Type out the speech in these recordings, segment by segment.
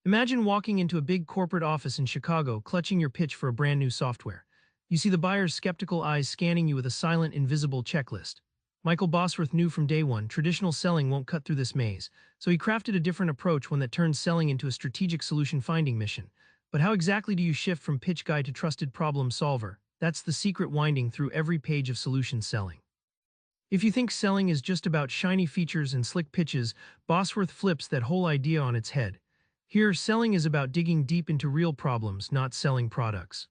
Imagine walking into a big corporate office in Chicago, clutching your pitch for a brand new software. You see the buyer's skeptical eyes scanning you with a silent, invisible checklist. Michael Bosworth knew from day one traditional selling won't cut through this maze, so he crafted a different approach, one that turns selling into a strategic solution-finding mission. But how exactly do you shift from pitch guy to trusted problem solver? That's the secret winding through every page of solution selling. If you think selling is just about shiny features and slick pitches, Bosworth flips that whole idea on its head. Here, selling is about digging deep into real problems, not selling products.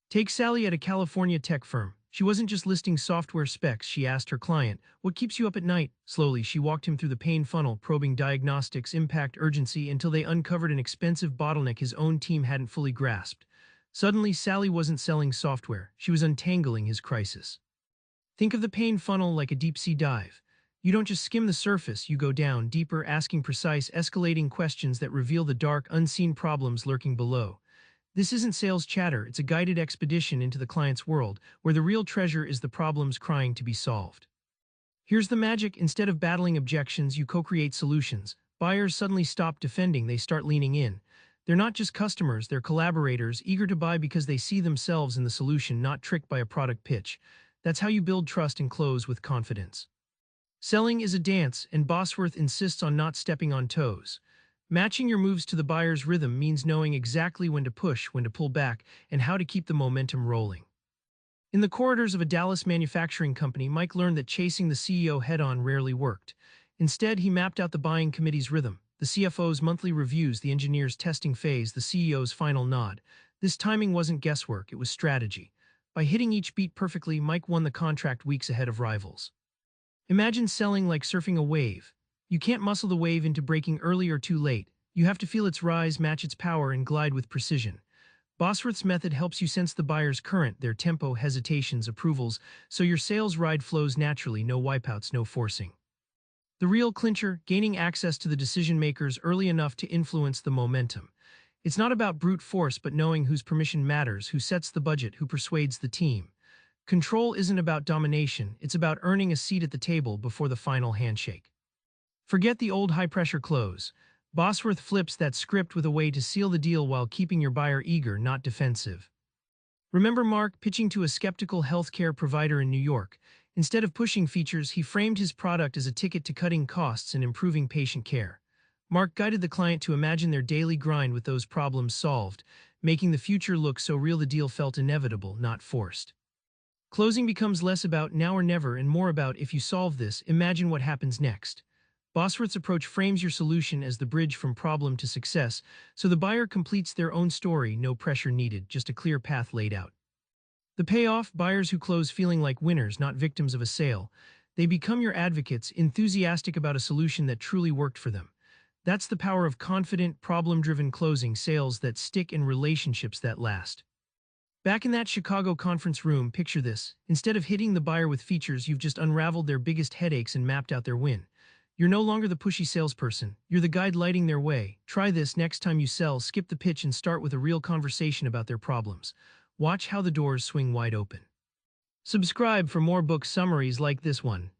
Take Sally at a California tech firm. She wasn't just listing software specs, she asked her client, "What keeps you up at night?" Slowly, she walked him through the pain funnel, probing diagnostics, impact, urgency, until they uncovered an expensive bottleneck his own team hadn't fully grasped. Suddenly, Sally wasn't selling software, she was untangling his crisis. Think of the pain funnel like a deep-sea dive. You don't just skim the surface, you go down deeper, asking precise, escalating questions that reveal the dark, unseen problems lurking below. This isn't sales chatter, it's a guided expedition into the client's world, where the real treasure is the problems crying to be solved. Here's the magic: instead of battling objections, you co-create solutions. Buyers suddenly stop defending, they start leaning in. They're not just customers, they're collaborators, eager to buy because they see themselves in the solution, not tricked by a product pitch. That's how you build trust and close with confidence. Selling is a dance, and Bosworth insists on not stepping on toes. Matching your moves to the buyer's rhythm means knowing exactly when to push, when to pull back, and how to keep the momentum rolling. In the corridors of a Dallas manufacturing company, Mike learned that chasing the CEO head-on rarely worked. Instead, he mapped out the buying committee's rhythm, the CFO's monthly reviews, the engineer's testing phase, the CEO's final nod. This timing wasn't guesswork, it was strategy. By hitting each beat perfectly, Mike won the contract weeks ahead of rivals. Imagine selling like surfing a wave. You can't muscle the wave into breaking early or too late. You have to feel its rise, match its power, and glide with precision. Bosworth's method helps you sense the buyer's current, their tempo, hesitations, approvals, so your sales ride flows naturally, no wipeouts, no forcing. The real clincher: gaining access to the decision makers early enough to influence the momentum. It's not about brute force, but knowing whose permission matters, who sets the budget, who persuades the team. Control isn't about domination, it's about earning a seat at the table before the final handshake. Forget the old high-pressure close. Bosworth flips that script with a way to seal the deal while keeping your buyer eager, not defensive. Remember Mark pitching to a skeptical healthcare provider in New York? Instead of pushing features, he framed his product as a ticket to cutting costs and improving patient care. Mark guided the client to imagine their daily grind with those problems solved, making the future look so real the deal felt inevitable, not forced. Closing becomes less about now or never and more about, if you solve this, imagine what happens next. Bosworth's approach frames your solution as the bridge from problem to success, so the buyer completes their own story, no pressure needed, just a clear path laid out. The payoff: buyers who close feeling like winners, not victims of a sale. They become your advocates, enthusiastic about a solution that truly worked for them. That's the power of confident, problem-driven closing, sales that stick and relationships that last. Back in that Chicago conference room, picture this. Instead of hitting the buyer with features, you've just unraveled their biggest headaches and mapped out their win. You're no longer the pushy salesperson. You're the guide lighting their way. Try this next time you sell: skip the pitch and start with a real conversation about their problems. Watch how the doors swing wide open. Subscribe for more book summaries like this one.